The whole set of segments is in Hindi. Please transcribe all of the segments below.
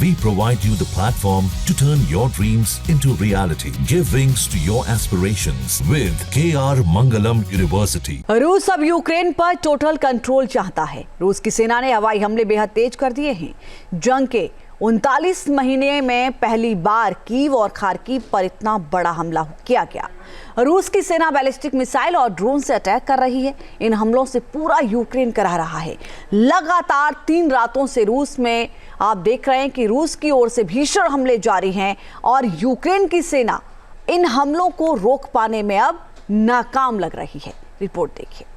We provide you the platform to turn your dreams into reality. Give wings to your aspirations with KR Mangalam University. रूस अब यूक्रेन पर टोटल कंट्रोल चाहता है। रूस की सेना ने हवाई हमले बेहद तेज कर दिए हैं। जंग के 39 महीने में पहली बार कीव और खार्किव पर इतना बड़ा हमला किया गया। रूस की सेना बैलिस्टिक मिसाइल और ड्रोन से अटैक कर रही है। इन हमलों से पूरा यूक्रेन करा रहा है। लगातार 3 रातों से रूस में आप देख रहे हैं कि रूस की ओर से भीषण हमले जारी हैं और यूक्रेन की सेना इन हमलों को रोक पाने में अब नाकाम लग रही है। रिपोर्ट देखिए।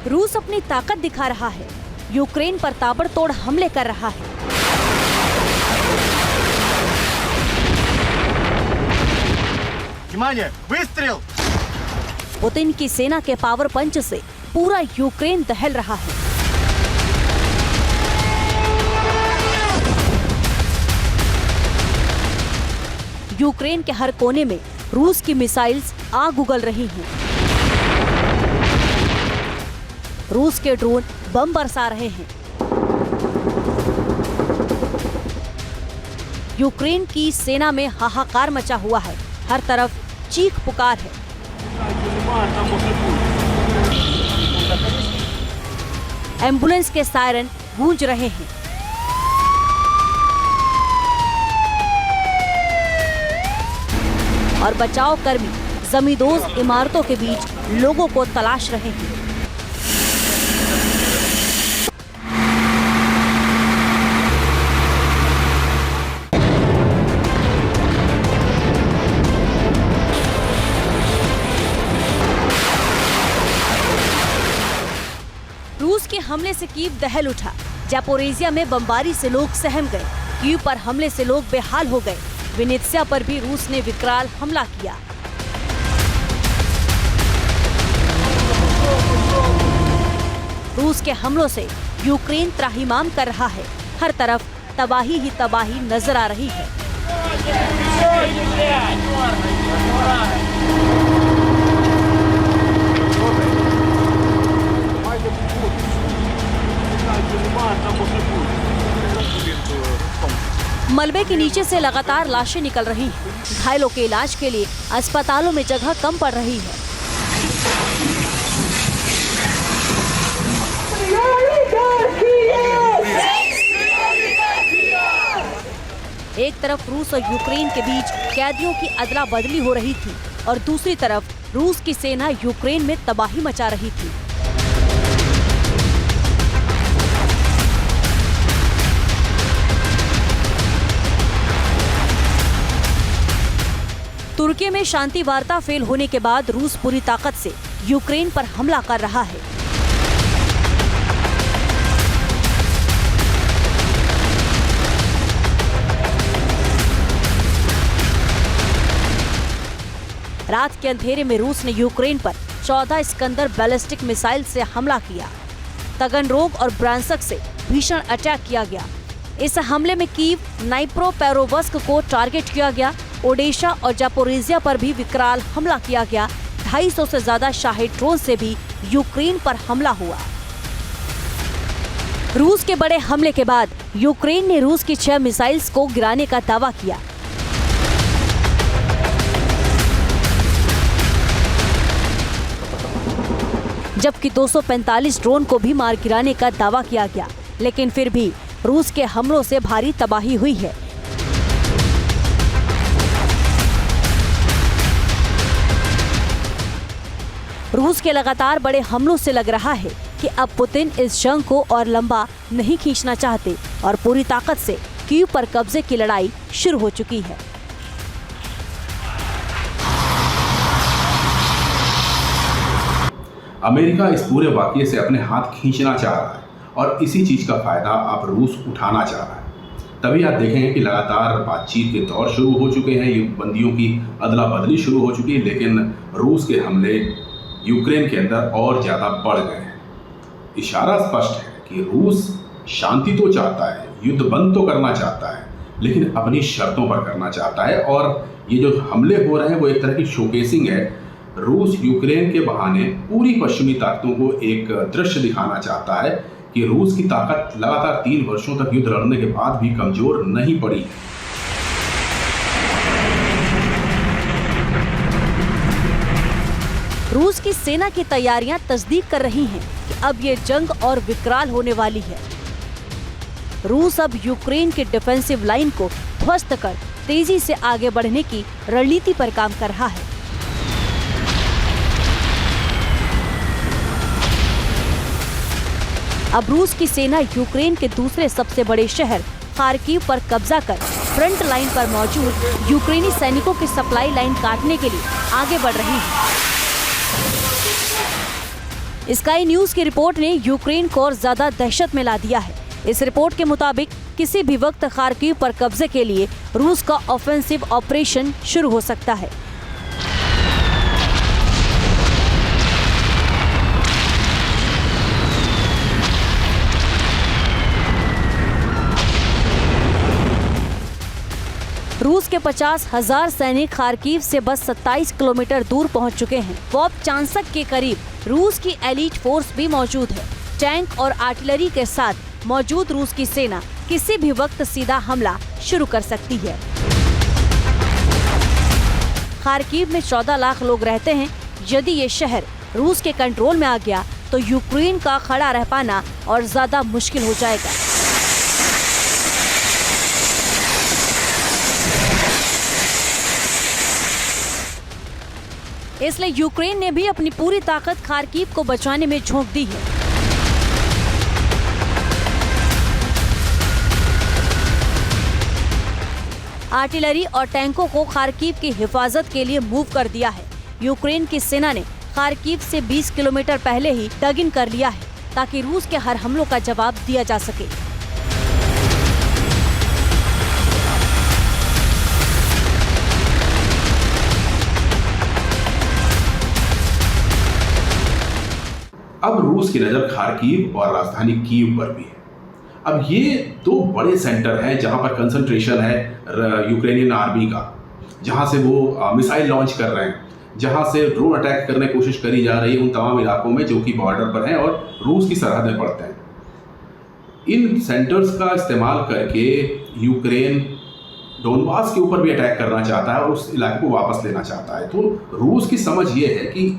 रूस अपनी ताकत दिखा रहा है, यूक्रेन पर ताबड़तोड़ हमले कर रहा है। पुतिन की सेना के पावर पंच से पूरा यूक्रेन दहल रहा है। यूक्रेन के हर कोने में रूस की मिसाइल्स आग उगल रही हैं। रूस के ड्रोन बम बरसा रहे हैं। यूक्रेन की सेना में हाहाकार मचा हुआ है। हर तरफ चीख पुकार है। एम्बुलेंस के सायरन गूंज रहे हैं। और बचाव कर्मी जमींदोज इमारतों के बीच लोगों को तलाश रहे हैं। रूस के हमले से कीव दहल उठा। ज़ैपोरिज़िया में बमबारी से लोग सहम गए। कीव पर हमले से लोग बेहाल हो गए। विनित्सिया पर भी रूस ने विकराल हमला किया। रूस के हमलों से यूक्रेन त्राहिमाम कर रहा है। हर तरफ तबाही ही तबाही नजर आ रही है। मलबे के नीचे से लगातार लाशें निकल रही हैं। घायलों के इलाज के लिए अस्पतालों में जगह कम पड़ रही है। एक तरफ रूस और यूक्रेन के बीच कैदियों की अदला बदली हो रही थी और दूसरी तरफ रूस की सेना यूक्रेन में तबाही मचा रही थी। तुर्की में शांति वार्ता फेल होने के बाद रूस पूरी ताकत से यूक्रेन पर हमला कर रहा है। रात के अंधेरे में रूस ने यूक्रेन पर 14 इस्कंदर बैलिस्टिक मिसाइल से हमला किया। तगनरोग और ब्रांसक से भीषण अटैक किया गया। इस हमले में कीव, नाइप्रोपेरोवस्क को टारगेट किया गया। ओडेशा और ज़ैपोरिज़िया पर भी विकराल हमला किया गया। 250 से ज्यादा शाही ड्रोन से भी यूक्रेन पर हमला हुआ। रूस के बड़े हमले के बाद यूक्रेन ने रूस की 6 मिसाइल्स को गिराने का दावा किया। जबकि 245 ड्रोन को भी मार गिराने का दावा किया गया, लेकिन फिर भी रूस के हमलों से भारी तबाही हुई है। रूस के लगातार बड़े हमलों से लग रहा है कि अब पुतिन इस जंग को और लंबा नहीं खींचना चाहते और पूरी ताकत से कीव पर कब्जे की लड़ाई शुरू हो चुकी है। अमेरिका इस पूरे वाकये से अपने हाथ खींचना चाह रहा है और इसी चीज़ का फायदा अब रूस उठाना चाह रहा है। तभी आप देखेंगे कि लगातार बातचीत के दौर शुरू हो चुके हैं, युद्ध बंदियों की अदला बदली शुरू हो चुकी है, लेकिन रूस के हमले यूक्रेन के अंदर और ज़्यादा बढ़ गए हैं। इशारा स्पष्ट है कि रूस शांति तो चाहता है, युद्ध बंद तो करना चाहता है, लेकिन अपनी शर्तों पर करना चाहता है। और ये जो हमले हो रहे हैं वो एक तरह की शोकेसिंग है। रूस यूक्रेन के बहाने पूरी पश्चिमी ताकतों को एक दृश्य दिखाना चाहता है कि रूस की ताकत लगातार 3 वर्षों तक युद्ध लड़ने के बाद भी कमजोर नहीं पड़ी। रूस की सेना की तैयारियां तस्दीक कर रही हैं कि अब ये जंग और विकराल होने वाली है। रूस अब यूक्रेन के डिफेंसिव लाइन को ध्वस्त कर तेजी से आगे बढ़ने की रणनीति पर काम कर रहा है। अब रूस की सेना यूक्रेन के दूसरे सबसे बड़े शहर खार्किव पर कब्जा कर फ्रंट लाइन पर मौजूद यूक्रेनी सैनिकों की सप्लाई लाइन काटने के लिए आगे बढ़ रही है। स्काई न्यूज की रिपोर्ट ने यूक्रेन को और ज्यादा दहशत में ला दिया है। इस रिपोर्ट के मुताबिक किसी भी वक्त खार्किव पर कब्जे के लिए रूस का ऑफेंसिव ऑपरेशन शुरू हो सकता है। रूस के 50,000 सैनिक खार्किव से बस 27 किलोमीटर दूर पहुंच चुके हैं। वोपचांस्क के करीब रूस की एलीट फोर्स भी मौजूद है। टैंक और आर्टिलरी के साथ मौजूद रूस की सेना किसी भी वक्त सीधा हमला शुरू कर सकती है। खार्किव में 14 लाख लोग रहते हैं। यदि ये शहर रूस के कंट्रोल में आ गया तो यूक्रेन का खड़ा रह पाना और ज्यादा मुश्किल हो जाएगा। इसलिए यूक्रेन ने भी अपनी पूरी ताकत खार्किव को बचाने में झोंक दी है। आर्टिलरी और टैंकों को खार्किव की हिफाजत के लिए मूव कर दिया है। यूक्रेन की सेना ने खार्किव से 20 किलोमीटर पहले ही डग इन कर लिया है ताकि रूस के हर हमलों का जवाब दिया जा सके। अब रूस की नज़र खार्किव और राजधानी कीव पर भी है। अब ये 2 बड़े सेंटर हैं जहां पर कंसंट्रेशन है यूक्रेनियन आर्मी का, जहां से वो मिसाइल लॉन्च कर रहे हैं, जहां से ड्रोन अटैक करने की कोशिश करी जा रही है उन तमाम इलाकों में जो कि बॉर्डर पर हैं और रूस की सरहदें पड़ते हैं। इन सेंटर्स का इस्तेमाल करके यूक्रेन डोनबास के ऊपर भी अटैक करना चाहता है और उस इलाके को वापस लेना चाहता है। तो रूस की समझ ये है कि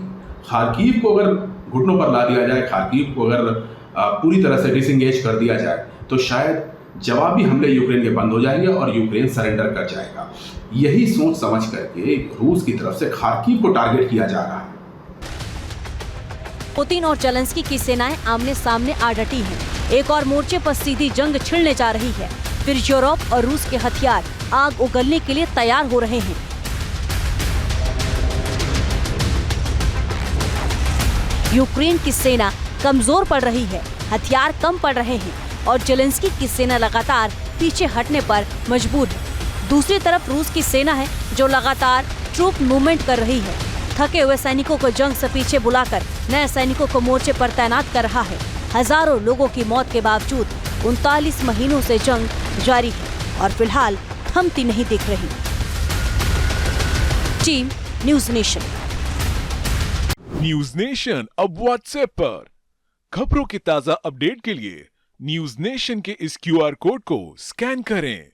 खार्किव को अगर घुटनों पर ला दिया जाए, खार्किव को अगर पूरी तरह से डिसएंगेज कर दिया जाए तो शायद जवाबी हमले यूक्रेन के बंद हो जाएंगे और यूक्रेन सरेंडर कर जाएगा। यही सोच समझ करके रूस की तरफ से खार्किव को टारगेट किया जा रहा है। पुतिन और जेलेंस्की की सेनाएं आमने सामने आ डटी हैं। एक और मोर्चे पर सीधी जंग छिड़ने जा रही है। फिर यूरोप और रूस के हथियार आग उगलने के लिए तैयार हो रहे हैं। यूक्रेन की सेना कमजोर पड़ रही है, हथियार कम पड़ रहे हैं और जेलेंस्की की सेना लगातार पीछे हटने पर मजबूर है। दूसरी तरफ रूस की सेना है जो लगातार ट्रूप मूवमेंट कर रही है। थके हुए सैनिकों को जंग से पीछे बुलाकर नए सैनिकों को मोर्चे पर तैनात कर रहा है। हजारों लोगों की मौत के बावजूद 39 महीनों से जंग जारी है और फिलहाल थमती नहीं दिख रही। Team news nation. News nation अब व्हाट्सएप पर खबरों की ताजा अपडेट के लिए न्यूज नेशन के इस QR कोड को स्कैन करें।